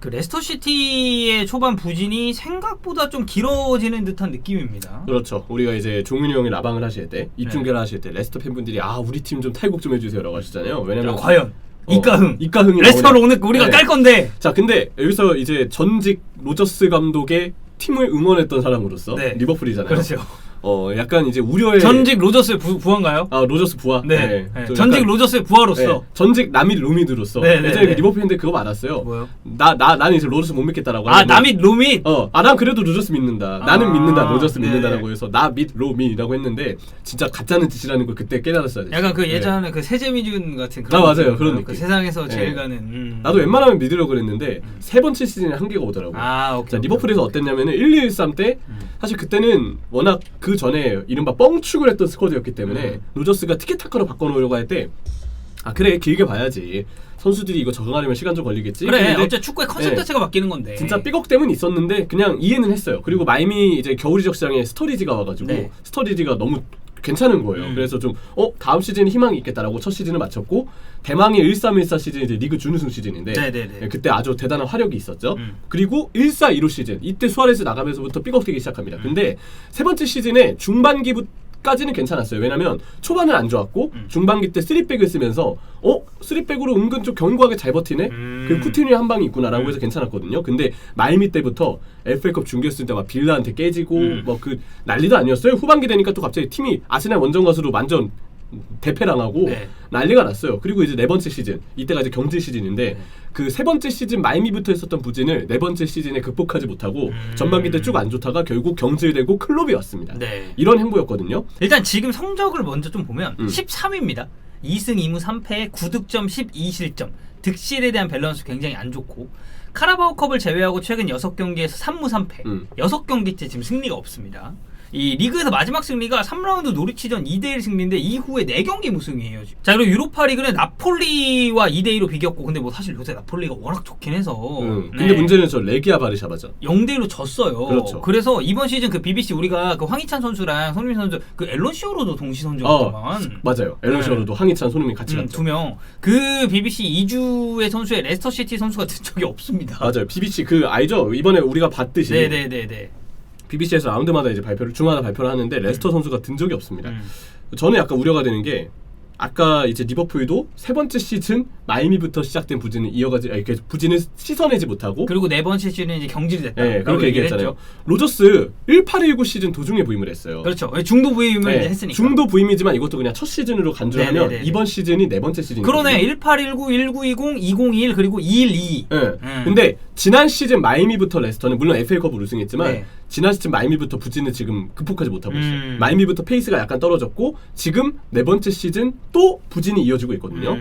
그 레스터시티의 초반 부진이 생각보다 좀 길어지는 듯한 느낌입니다. 그렇죠. 우리가 이제 종윤이 형이 라방을 하실 때, 입중계를 하실 때 레스터 팬분들이 우리 팀 좀 탈곡 좀 해주세요라고 하시잖아요. 왜냐면 과연 이가흥이 레스터로 오늘 우리가 깔 건데. 자, 근데 여기서 이제 전직 로저스 감독의 팀을 응원했던 사람으로서 리버풀이잖아요. 그렇죠. 약간 이제 우려의 전직 로저스의 부하인가요? 로저스 부하. 네. 전직 로저스의 부하로서. 전직 나밋 로미드로서. 예전에 리버풀 팬들 그거 많았어요. 뭐요? 나는 이제 로저스 못 믿겠다라고. 나밋 로밋. 난 그래도 로저스 믿는다. 나는 믿는다. 로저스 믿는다라고 해서 나밋 로밋이라고 했는데 진짜 가짜는 짓이라는 걸 그때 깨달았어야 돼. 약간 그 예전에 그 세제미준 같은 그런. 맞아요. 그런 느낌. 그 세상에서 제일 가는. 나도 웬만하면 믿으려고 그랬는데 세 번째 시즌에 한계가 오더라고. 오케이. 자, 리버풀에서 어땠냐면은 1213 때 사실 그때는 워낙 그 전에 이른바 뻥축을 했던 스쿼드였기 때문에 로저스가 티켓타카로 바꿔놓으려고 할 때 그래 길게 봐야지 선수들이 이거 적응하려면 시간 좀 걸리겠지. 그래 어째 축구의 컨셉 자체가 바뀌는 건데. 진짜 삐걱댐은 있었는데 그냥 이해는 했어요. 그리고 마이미 이제 겨울이적 시장에 스터리지가 와가지고 스터리지가 너무 괜찮은 거예요. 그래서 좀 다음 시즌에 희망이 있겠다라고 첫 시즌을 마쳤고 대망의 1314 시즌이 이제 리그 준우승 시즌인데 그때 아주 대단한 화력이 있었죠. 그리고 1415 시즌 이때 수아레스 나가면서부터 삐걱대기 시작합니다. 근데 세 번째 시즌에 중반기까지는 괜찮았어요. 왜냐면 초반은 안 좋았고 중반기 때 3백을 쓰면서 3백으로 은근 좀 견고하게 잘 버티네? 그 쿠티뉴의 한 방이 있구나라고 해서 괜찮았거든요. 근데 마이미 때부터 FA컵 준결승 때 막 빌라한테 깨지고 뭐 그 난리도 아니었어요. 후반기 되니까 또 갑자기 팀이 아스날 원정 가수로 완전 대패랑하고 난리가 났어요. 그리고 이제 네 번째 시즌 이때가 이제 경질 시즌인데 그 세 번째 시즌 마이미부터 했었던 부진을 네 번째 시즌에 극복하지 못하고 전반기 때 쭉 안 좋다가 결국 경질되고 클롭이 왔습니다. 이런 행보였거든요. 일단 지금 성적을 먼저 좀 보면 13위입니다. 2승 2무 3패 9득점 12실점 득실에 대한 밸런스 굉장히 안 좋고 카라바오컵을 제외하고 최근 6경기에서 3무 3패 6경기째 지금 승리가 없습니다. 이 리그에서 마지막 승리가 3라운드 노리치전 2대1 승리인데 이후에 4경기 무승이에요. 자, 그리고 유로파 리그는 나폴리와 2대2로 비겼고 근데 뭐 사실 요새 나폴리가 워낙 좋긴 해서 근데 문제는 저 레기아 바르샤바죠. 0대1로 졌어요. 그렇죠. 그래서 이번 시즌 그 BBC 우리가 그 황희찬 선수랑 손흥민 선수 그 앨런 시어로도 동시 선정했더만 맞아요. 앨런 시어로도 황희찬 손흥민 같이 갔죠. 2명. 그 BBC 2주의 선수의 레스터시티 선수가 든 적이 없습니다. 맞아요. BBC 그 알죠? 이번에 우리가 봤듯이 네네네네. BBC에서 라운드마다 이제 주마다 발표를 하는데 레스터 선수가 든 적이 없습니다. 저는 약간 우려가 되는 게 아까 이제 리버풀도 세 번째 시즌 마이미부터 시작된 부진을 이렇게 부진을 씻어내지 못하고 그리고 네 번째 시즌은 이제 경질이 됐다. 네, 그렇게 얘기했잖아요. 로저스 1819 시즌 도중에 부임을 했어요. 그렇죠. 중도 부임을 이제 했으니까. 중도 부임이지만 이것도 그냥 첫 시즌으로 간주하면 이번 시즌이 네 번째 시즌이거든요. 그러네. 1819, 1920, 2021 그리고 212. 근데 지난 시즌 마이미부터 레스터는 물론 FA컵을 우승했지만 지난 시즌 마이미부터 부진을 지금 극복하지 못하고 있어요. 마이미부터 페이스가 약간 떨어졌고 지금 네 번째 시즌 또 부진이 이어지고 있거든요.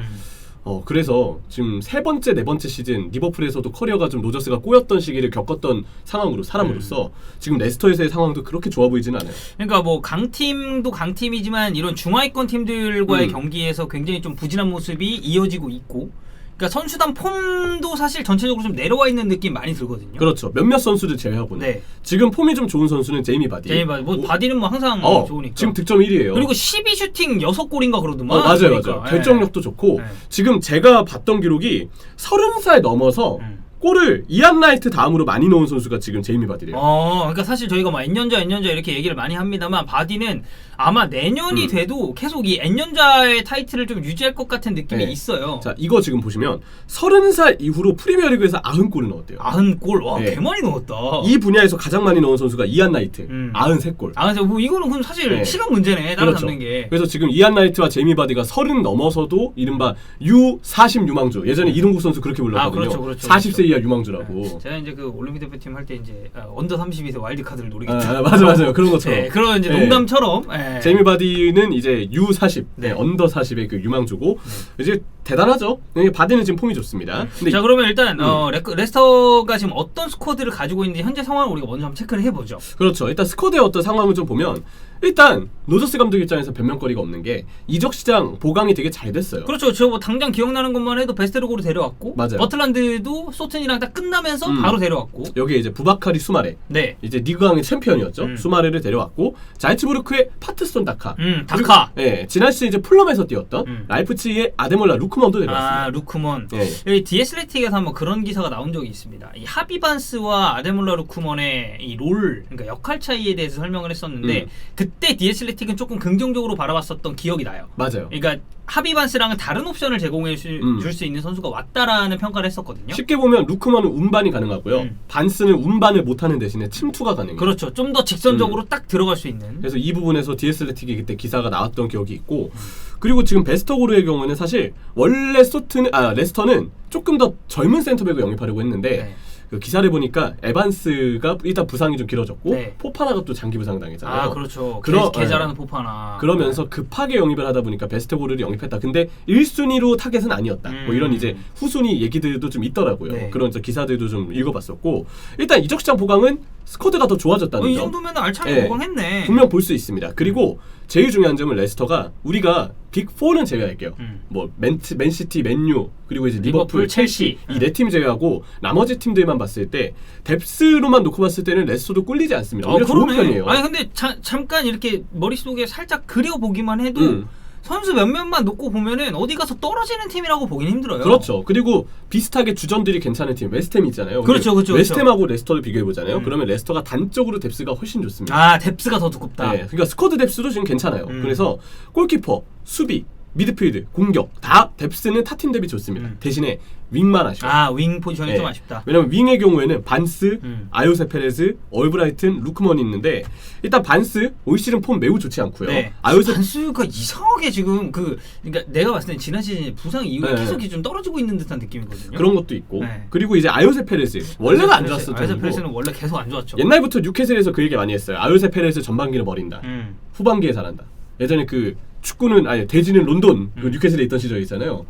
그래서 지금 세 번째, 네 번째 시즌 리버풀에서도 커리어가 좀 로저스가 꼬였던 시기를 겪었던 사람으로서 지금 레스터에서의 상황도 그렇게 좋아 보이지는 않아요. 그러니까 뭐 강팀도 강팀이지만 이런 중하위권 팀들과의 경기에서 굉장히 좀 부진한 모습이 이어지고 있고 그러니까 선수단 폼도 사실 전체적으로 좀 내려와 있는 느낌 많이 들거든요. 그렇죠. 몇몇 선수들 제외하고는 지금 폼이 좀 좋은 선수는 제이미 바디. 뭐 바디는 뭐 항상 좋으니까. 지금 득점 1위예요. 그리고 12슈팅 6골인가 그러더만. 맞아요, 그러니까. 맞아요. 결정력도 좋고 지금 제가 봤던 기록이 30살 넘어서 골을 이안 라이트 다음으로 많이 넣은 선수가 지금 제이미 바디래요. 그러니까 사실 저희가 막 N년자 이렇게 얘기를 많이 합니다만 바디는 아마 내년이 돼도 계속 이 N년자의 타이틀을 좀 유지할 것 같은 느낌이 있어요. 자, 이거 지금 보시면 30살 이후로 프리미어리그에서 90골을 넣었대요. 90골? 와, 개 많이 넣었다. 이 분야에서 가장 많이 넣은 선수가 이안 라이트. 93골. 뭐 이거는 그럼 사실 시간 문제네. 따라잡는 게. 그래서 지금 이안 라이트와 제이미 바디가 30 넘어서도 이른바 U40 유망주. 예전에 이동국 선수 그렇게 불렀거든요. 그렇죠. 40세 이하 유망주라고. 제가 이제 그 올림픽 대표팀 할 때 이제 언더 32세 와일드 카드를 노리겠죠. 맞아요. 그런 것처럼. 그런 이제 농담처럼. 제이미 바디는 이제 U40, 언더 40의 그 유망주고 이제 대단하죠. 바디는 지금 폼이 좋습니다. 근데 자, 그러면 일단 레스터가 지금 어떤 스쿼드를 가지고 있는지 현재 상황을 우리가 먼저 한번 체크를 해보죠. 그렇죠. 일단 스쿼드의 어떤 상황을 좀 보면 일단 로저스 감독 입장에서 변명거리가 없는 게 이적 시장 보강이 되게 잘 됐어요. 그렇죠. 저 뭐 당장 기억나는 것만 해도 베스테르고를 데려왔고, 맞아요. 버틀란드도 소튼이랑 딱 끝나면서 바로 데려왔고, 여기에 이제 부바카리 수마레, 이제 리그왕의 챔피언이었죠. 수마레를 데려왔고, 자이츠부르크의 파트스톤 다카, 다카, 지난 시즌 이제 풀럼에서 뛰었던 라이프치히의 아데몰라 루크 루크먼도 데려왔습니다. 아 루크먼. 네. 여기 디애슬레틱에서 한번 그런 기사가 나온 적이 있습니다. 이 하비반스와 아데몰라 루크먼의 이 롤, 그러니까 역할 차이에 대해서 설명을 했었는데 그때 디애슬레틱은 조금 긍정적으로 바라봤었던 기억이 나요. 맞아요. 그러니까 하비반스랑은 다른 옵션을 제공해 줄 수 있는 선수가 왔다라는 평가를 했었거든요. 쉽게 보면 루크먼은 운반이 가능하고요. 반스는 운반을 못하는 대신에 침투가 가능해요. 그렇죠. 좀 더 직선적으로 딱 들어갈 수 있는. 그래서 이 부분에서 디애슬레틱이 그때 기사가 나왔던 기억이 있고 그리고 지금 베스터고르의 경우는 사실 원래 레스터는 조금 더 젊은 센터백을 영입하려고 했는데 네. 그 기사를 보니까 에반스가 일단 부상이 좀 길어졌고 네. 포파나가 또 장기 부상 당했잖아요. 아 그렇죠. 그러- 개 잘하는 포파나. 그러면서 급하게 영입을 하다 보니까 베스터고르를 영입했다. 근데 1순위로 타겟은 아니었다. 뭐 이런 이제 후순위 얘기들도 좀 있더라고요. 네. 그런 저 기사들도 좀 읽어봤었고 일단 이적 시장 보강은 스쿼드가 더 좋아졌다는 이 점. 정도면 알차게 네. 보강했네. 분명 볼 수 있습니다. 그리고 제일 중요한 점은 레스터가 우리가 빅4는 제외할게요. 뭐 맨시티, 맨유 그리고 이제 리버풀, 첼시 이 네 팀 제외하고 나머지 팀들만 봤을 때 뎁스로만 놓고 봤을 때는 레스터도 꿀리지 않습니다. 오히려 좋은 편이에요. 아니 근데 잠깐 이렇게 머릿속에 살짝 그려보기만 해도 선수 몇몇만 놓고 보면은 어디 가서 떨어지는 팀이라고 보긴 힘들어요. 그렇죠. 그리고 비슷하게 주전들이 괜찮은 팀 웨스트햄 있잖아요. 그렇죠, 그렇죠. 웨스트햄하고 레스터를 비교해 보잖아요. 그러면 레스터가 단적으로 뎁스가 훨씬 좋습니다. 아 뎁스가 더 두껍다. 네, 그러니까 스쿼드 뎁스도 지금 괜찮아요. 그래서 골키퍼, 수비, 미드필드, 공격 다 뎁스는 타 팀 대비 좋습니다. 대신에 윙만 아쉬워요. 아 윙 포지션이 네. 좀 아쉽다. 왜냐면 윙의 경우에는 반스, 아요세 페레즈, 얼브라이튼, 루크먼이 있는데 일단 반스 올 시즌 폼 매우 좋지 않고요. 네. 아요세 반스가 이상하게 지금 그러니까 내가 봤을 땐 지난 시즌 부상 이후에 네. 계속 좀 떨어지고 있는 듯한 느낌이거든요. 그런 것도 있고 네. 그리고 이제 아요세 페레즈 원래가 안 좋았을 아요세 정도고 페레스는 원래 계속 안 좋았죠. 옛날부터 뉴캐슬에서 그 얘기 많이 했어요. 아요세 페레즈 전반기를 버린다. 후반기에 잘한다. 예전에 그 축구는 아니 대지는 론돈 그 뉴캐슬에 있던 시절 있잖아요.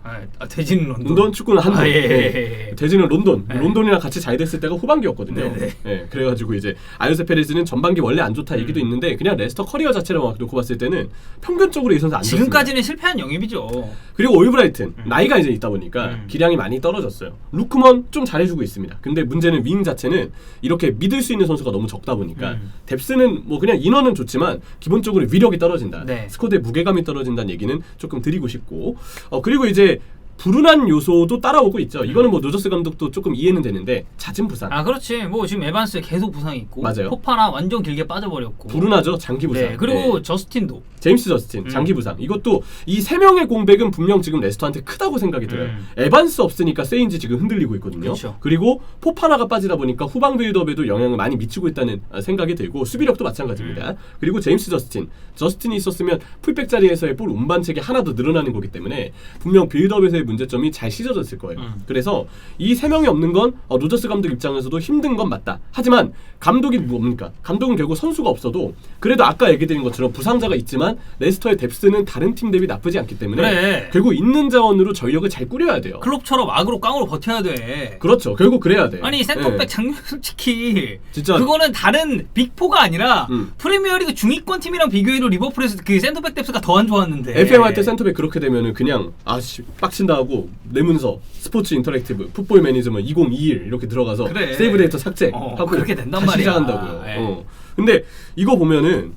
대진 론돈 축구는 한국. 아, 예, 예, 네. 예. 대지는 론돈. 네. 론돈이랑 같이 잘 됐을 때가 후반기였거든요. 네, 네. 네, 그래가지고 이제 아요세 페레즈는 전반기 원래 안 좋다 얘기도 있는데 그냥 레스터 커리어 자체를 막 놓고 봤을 때는 평균적으로 이 선수 안 좋습니다. 지금까지는 실패한 영입이죠. 그리고 올브라이튼 나이가 이제 있다 보니까 기량이 많이 떨어졌어요. 루크먼 좀 잘해주고 있습니다. 근데 문제는 윙 자체는 이렇게 믿을 수 있는 선수가 너무 적다 보니까 뎁스는 뭐 그냥 인원은 좋지만 기본적으로 위력이 떨어진다. 네. 스쿼드의 무게감이 떨어진다는 얘기는 조금 드리고 싶고 그리고 이제 불운한 요소도 따라오고 있죠. 이거는 뭐 노저스 감독도 조금 이해는 되는데 잦은 부상. 아 그렇지. 뭐 지금 에반스 계속 부상이 있고 맞아요. 포파나 완전 길게 빠져버렸고. 불운하죠. 장기 부상. 네. 그리고 네. 저스틴도. 제임스 저스틴 장기 부상. 이것도 이 세 명의 공백은 분명 지금 레스터한테 크다고 생각이 들어요. 에반스 없으니까 세인지 지금 흔들리고 있거든요. 그렇죠. 그리고 포파나가 빠지다 보니까 후방 빌드업에도 영향을 많이 미치고 있다는 생각이 들고 수비력도 마찬가지입니다. 그리고 제임스 저스틴이 있었으면 풀백 자리에서의 볼 운반책이 하나 더 늘어나는 거기 때문에 분명 빌드업에서의 문제점이 잘 씻어졌을 거예요. 그래서 이 세 명이 없는 건 로저스 감독 입장에서도 힘든 건 맞다. 하지만 감독이 뭡니까? 감독은 결국 선수가 없어도 그래도 아까 얘기 드린 것처럼 부상자가 있지만 레스터의 뎁스는 다른 팀 대비 나쁘지 않기 때문에 그래. 결국 있는 자원으로 전력을 잘 꾸려야 돼요. 클롭처럼 악으로 깡으로 버텨야 돼. 그렇죠. 결국 그래야 돼. 아니 센터백 네. 장면 솔직히 진짜 그거는 다른 빅4가 아니라 음. 프리미어리그 중위권 팀이랑 비교해도 리버풀에서 그 센터백 뎁스가 더 안 좋았는데. FM 할 때 센터백 그렇게 되면은 그냥 아씨 빡친다 하고 내 문서 스포츠 인터랙티브 풋볼 매니저먼 2021 이렇게 들어가서 그래. 세이브 데이터 삭제하고 그렇게 된단 다시 말이야. 시작한다고요. 네. 근데 이거 보면은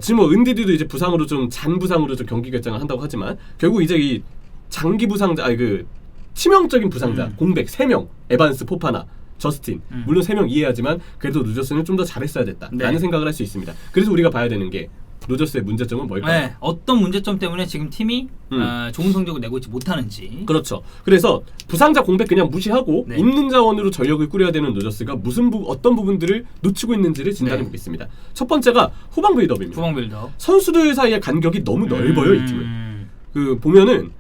지금 뭐 은디디도 이제 부상으로 좀 잔 부상으로 좀 경기 결정을 한다고 하지만 결국 이제 이 장기 부상자 그 치명적인 부상자 공백 3명 에반스 포파나 저스틴 물론 3명 이해하지만 그래도 루저스는 좀 더 잘했어야 됐다라는 네. 생각을 할 수 있습니다. 그래서 우리가 봐야 되는 게 로저스의 문제점은 뭘까요? 네, 어떤 문제점 때문에 지금 팀이 좋은 성적을 내고 있지 못하는지. 그렇죠. 그래서 부상자 공백 그냥 무시하고 네. 있는 자원으로 전력을 꾸려야 되는 로저스가 어떤 부분들을 놓치고 있는지를 진단해 네. 보겠습니다. 첫 번째가 후방 빌드업입니다. 후방 빌더. 선수들 사이의 간격이 너무 넓어요, 이 팀은. 그 보면은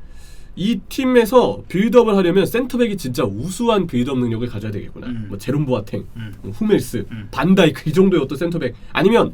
이 팀에서 빌드업을 하려면 센터백이 진짜 우수한 빌드업 능력을 가져야 되겠구나. 뭐 제롬 보아탱, 후멜스, 반다이크 이 정도의 어떤 센터백 아니면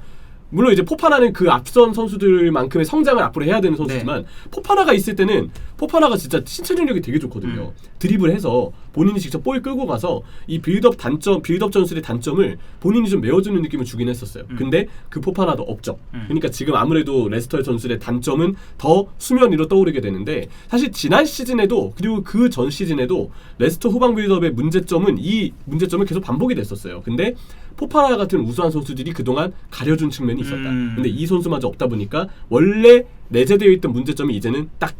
물론 이제 포파나는 그 앞선 선수들만큼의 성장을 앞으로 해야 되는 선수지만 포파나가 있을 때는 포파나가 진짜 신체 능력이 되게 좋거든요. 드리블해서 본인이 직접 볼 끌고 가서 이 빌드업 전술의 단점을 본인이 좀 메워주는 느낌을 주긴 했었어요. 근데 그 포파나도 없죠. 그러니까 지금 아무래도 레스터의 전술의 단점은 더 수면 위로 떠오르게 되는데 사실 지난 시즌에도 그리고 그 전 시즌에도 레스터 후방 빌드업의 문제점은 이 문제점을 계속 반복이 됐었어요. 근데 포파나 같은 우수한 선수들이 그동안 가려준 측면이 있었다. 근데 이 선수마저 없다 보니까 원래 내재되어 있던 문제점이 이제는 딱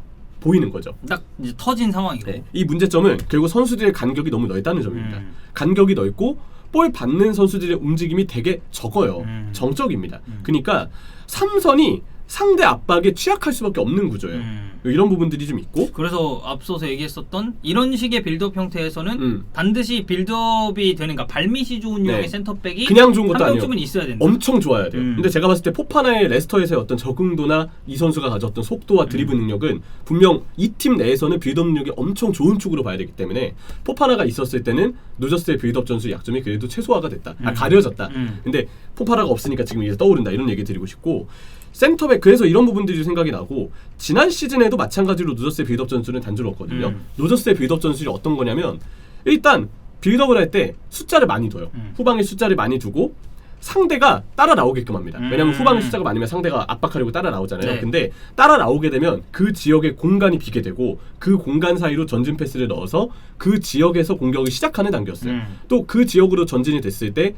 보이는 거죠. 딱 이제 터진 상황이고. 네. 이 문제점은 결국 선수들의 간격이 너무 넓다는 점입니다. 간격이 넓고 볼 받는 선수들의 움직임이 되게 적어요. 정적입니다. 그러니까 3선이 상대 압박에 취약할 수밖에 없는 구조예요. 이런 부분들이 좀 있고, 그래서 앞서서 얘기했었던 이런 식의 빌드업 형태에서는 반드시 빌드업이 되는, 그러니까 발밑이 좋은 유형의 네. 센터백이 그냥 좋은 것도 한 아니에요. 명쯤은 있어야 된다. 엄청 좋아야 돼요. 근데 제가 봤을 때 포파나의 레스터에서의 어떤 적응도나 이 선수가 가졌던 속도와 드리블 능력은 분명 이 팀 내에서는 빌드업 능력이 엄청 좋은 축으로 봐야 되기 때문에 포파나가 있었을 때는 노저스의 빌드업 전술 약점이 그래도 최소화가 됐다. 가려졌다. 근데 포파나가 없으니까 지금 이제 떠오른다, 이런 얘기 드리고 싶고, 센터백, 그래서 이런 부분들이 생각이 나고, 지난 시즌에도 마찬가지로 노저스의 빌드업 전술은 단조로웠거든요. 노저스의 빌드업 전술이 어떤 거냐면, 일단 빌드업을 할 때 숫자를 많이 둬요. 후방에 숫자를 많이 두고 상대가 따라 나오게끔 합니다. 왜냐면 후방에 숫자가 많으면 상대가 압박하려고 따라 나오잖아요. 네. 근데 따라 나오게 되면 그 지역에 공간이 비게 되고, 그 공간 사이로 전진 패스를 넣어서 그 지역에서 공격을 시작하는 단계였어요. 또 그 지역으로 전진이 됐을 때,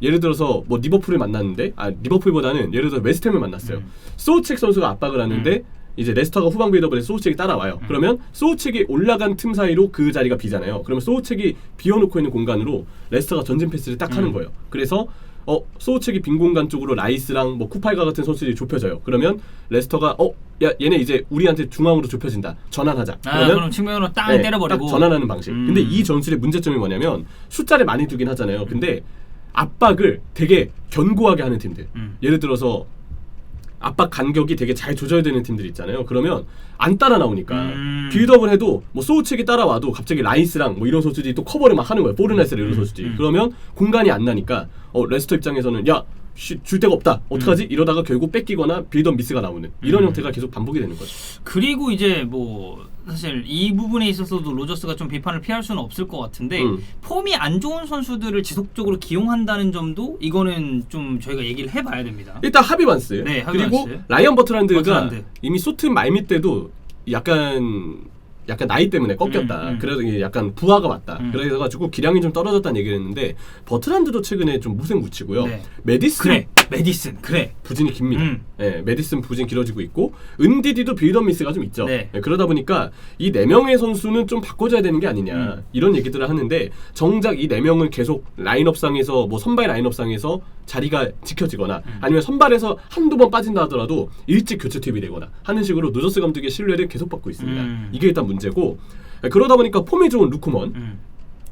예를 들어서 뭐 리버풀을 만났는데, 리버풀보다는 예를 들어 웨스트햄을 만났어요. 소우책 선수가 압박을 하는데 이제 레스터가 후방 빌드업을 해서 소우책이 따라와요. 그러면 소우책이 올라간 틈 사이로 그 자리가 비잖아요. 그러면 소우책이 비워놓고 있는 공간으로 레스터가 전진 패스를 딱 하는 거예요. 그래서 소우책이 빈 공간 쪽으로 라이스랑 뭐 쿠파이가 같은 선수들이 좁혀져요. 그러면 레스터가 야 얘네 이제 우리한테 중앙으로 좁혀진다, 전환하자. 그럼 측면으로 땅 네, 때려버리고 딱 전환하는 방식. 근데 이 전술의 문제점이 뭐냐면 숫자를 많이 두긴 하잖아요. 근데 압박을 되게 견고하게 하는 팀들, 예를 들어서 압박 간격이 되게 잘 조절되는 팀들 있잖아요. 그러면 안 따라 나오니까 빌드업을 해도 뭐 소우책이 따라와도 갑자기 라이스랑 뭐 이런 선수들이 또 커버를 막 하는 거예요. 포르나이스랑 이런 선수들이. 그러면 공간이 안 나니까 레스터 입장에서는 야, 줄 데가 없다, 어떡하지? 이러다가 결국 뺏기거나 빌드업 미스가 나오는 이런 형태가 계속 반복이 되는 거죠. 그리고 이제 뭐 사실 이 부분에 있어서도 로저스가 좀 비판을 피할 수는 없을 것 같은데, 폼이 안 좋은 선수들을 지속적으로 기용한다는 점도 이거는 좀 저희가 얘기를 해봐야 됩니다. 일단 하비반스, 네, 그리고 하비반스. 라이언 버트란드가 버트란드. 이미 소튼 말밑 때도 약간 나이 때문에 꺾였다. 그래서 이게 약간 부하가 왔다. 그래가지고 기량이 좀 떨어졌다는 얘기를 했는데, 버트란드도 최근에 좀 무색 묻히고요. 네. 메디슨 그래. 부진이 깁니다. 네, 메디슨 부진 길어지고 있고, 은디디도 빌드업 미스가 좀 있죠. 네. 네, 그러다 보니까 이 4명의 선수는 좀 바꿔줘야 되는 게 아니냐, 이런 얘기들을 하는데, 정작 이 4명을 계속 라인업상에서 뭐 선발 라인업상에서 자리가 지켜지거나 아니면 선발에서 한두 번 빠진다 하더라도 일찍 교체 투입이 되거나 하는 식으로 노저스 감독의 신뢰를 계속 받고 있습니다. 이게 일단 문제고, 그러다 보니까 폼이 좋은 루크먼,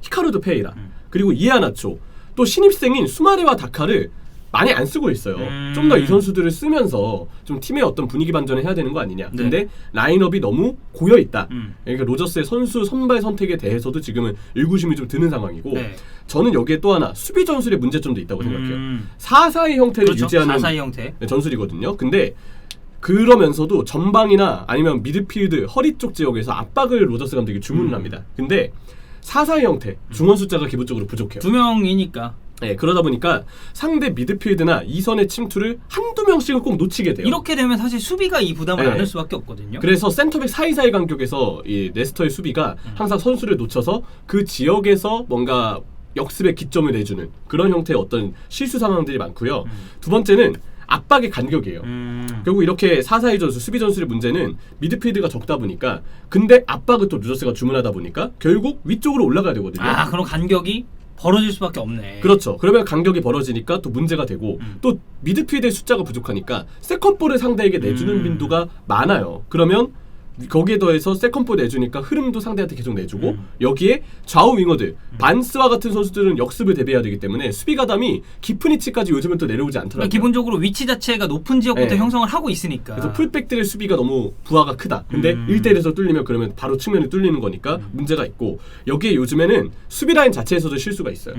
히카루도 페이라, 그리고 이에아나초, 또 신입생인 수마레와 다카를 많이 안 쓰고 있어요. 좀 더 이 선수들을 쓰면서 좀 팀의 어떤 분위기 반전을 해야 되는 거 아니냐. 네. 근데 라인업이 너무 고여 있다. 그러니까 로저스의 선수 선발 선택에 대해서도 지금은 의구심이 좀 드는 상황이고, 네. 저는 여기에 또 하나 수비 전술의 문제점도 있다고 생각해요. 4-4의 형태를 그렇죠. 유지하는 4-4-2 형태. 전술이거든요. 근데 그러면서도 전방이나 아니면 미드필드 허리 쪽 지역에서 압박을 로저스 감독이 주문을 합니다. 근데 4-4의 형태, 중원 숫자가 기본적으로 부족해요. 2명이니까. 네, 그러다 보니까 상대 미드필드나 2선의 침투를 한두 명씩은 꼭 놓치게 돼요. 이렇게 되면 사실 수비가 이 부담을 네. 안을 수밖에 없거든요. 그래서 센터백 사이사이 간격에서 이 레스터의 수비가 항상 선수를 놓쳐서 그 지역에서 뭔가 역습의 기점을 내주는 그런 형태의 어떤 실수 상황들이 많고요. 두 번째는 압박의 간격이에요. 결국 이렇게 4-4-2 전술, 수비 전술의 문제는 미드필드가 적다 보니까, 근데 압박을 또 루저스가 주문하다 보니까 결국 위쪽으로 올라가야 되거든요. 그럼 간격이 벌어질 수밖에 없네. 그렇죠. 그러면 간격이 벌어지니까 또 문제가 되고, 또 미드필드의 숫자가 부족하니까 세컨볼을 상대에게 내주는 빈도가 많아요. 그러면 거기에 더해서 세컨볼 내주니까 흐름도 상대한테 계속 내주고, 여기에 좌우 윙어들 반스와 같은 선수들은 역습을 대비해야 되기 때문에 수비 가담이 깊은 위치까지 요즘은 또 내려오지 않더라고요. 그러니까 기본적으로 위치 자체가 높은 지역부터 네. 형성을 하고 있으니까. 그래서 풀백들의 수비가 너무 부하가 크다. 근데 1대1에서 뚫리면 그러면 바로 측면이 뚫리는 거니까 문제가 있고, 여기에 요즘에는 수비 라인 자체에서도 실수가 있어요.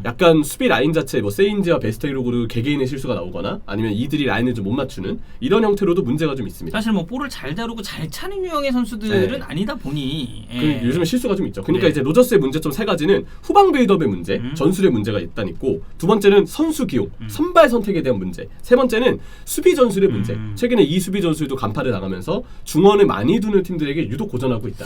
약간 수비 라인 자체, 뭐 세인지와 베스테이로그로 개개인의 실수가 나오거나 아니면 이들이 라인을 좀 못 맞추는 이런 형태로도 문제가 좀 있습니다. 사실 뭐 볼을 잘 다루고 잘 차는 유형의 선수들은 네. 아니다 보니 요즘에 실수가 좀 있죠. 그러니까 네. 이제 로저스의 문제점 3가지는 후방 빌드업의 문제, 전술의 문제가 일단 있고, 두 번째는 선수 기용, 선발 선택에 대한 문제, 세 번째는 수비 전술의 문제. 최근에 이 수비 전술도 간파를 당하면서 중원을 많이 두는 팀들에게 유독 고전하고 있다.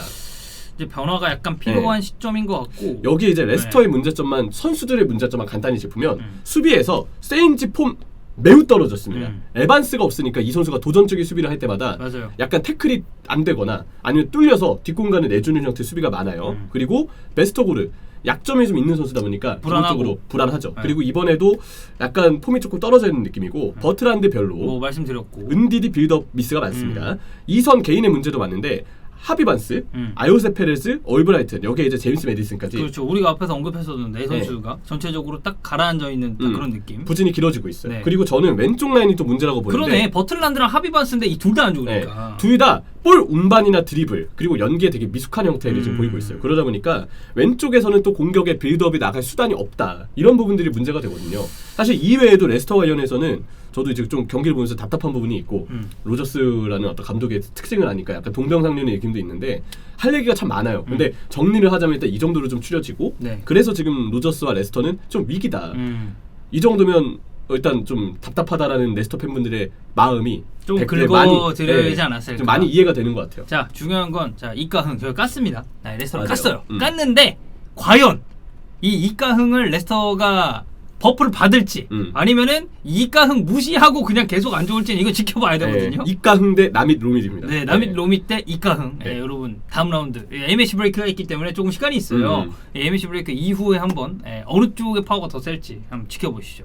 이제 변화가 약간 필요한 시점인 것 같고, 여기 이제 레스터의 문제점만, 선수들의 문제점만 간단히 짚으면 수비에서 세인지 폼 매우 떨어졌습니다. 에반스가 없으니까 이 선수가 도전적인 수비를 할 때마다 맞아요. 약간 태클이 안 되거나 아니면 뚫려서 뒷공간을 내주는 형태의 수비가 많아요. 그리고 베스토고르 약점이 좀 있는 선수다 보니까 불안하고. 기본적으로 불안하죠. 네. 그리고 이번에도 약간 폼이 조금 떨어져 있는 느낌이고 버트란드 별로 뭐 말씀드렸고. 은디디 빌드업 미스가 많습니다. 이 선 개인의 문제도 많은데 하비반스, 아요세 페레즈, 얼브라이튼 여기에 이제 제임스 메디슨까지 그렇죠. 우리가 앞에서 언급했었는데 선수가 전체적으로 딱 가라앉아 있는 딱 그런 느낌. 부진이 길어지고 있어요. 네. 그리고 저는 왼쪽 라인이 또 문제라고 보는데 그러네. 버틀란드랑 하비반스인데 이 둘 다 안 좋으니까. 둘 다 볼 운반이나 드리블 그리고 연기에 되게 미숙한 형태를 지금 보이고 있어요. 그러다 보니까 왼쪽에서는 또 공격의 빌드업이 나갈 수단이 없다. 이런 부분들이 문제가 되거든요. 사실 이외에도 레스터 관련해서는 저도 이제 좀 경기를 보면서 답답한 부분이 있고 로저스라는 어떤 감독의 특징을 아니까 약간 동병상련의 느낌도 있는데 할 얘기가 참 많아요. 근데 정리를 하자면 일단 이 정도로 좀 추려지고 네. 그래서 지금 로저스와 레스터는 좀 위기다. 이 정도면 일단 좀 답답하다라는 레스터 팬분들의 마음이 좀 댓글에 긁어드려야지 않았을까. 좀 많이 이해가 되는 것 같아요. 자, 중요한 건 자, 이가흥 저희 깠습니다. 네, 레스터를 맞아요. 깠어요. 깠는데 과연 이 이가흥을 레스터가 버프를 받을지 아니면은 이가흥 무시하고 그냥 계속 안 좋을지는 이거 지켜봐야 되거든요. 이가흥 대 나밋 로밋입니다. 네, 나밋 로밋 대 이가흥. 네. 여러분 다음 라운드 MSC 브레이크가 있기 때문에 조금 시간이 있어요. MSC 브레이크 이후에 한번 어느 쪽의 파워가 더 셀지 한번 지켜보시죠.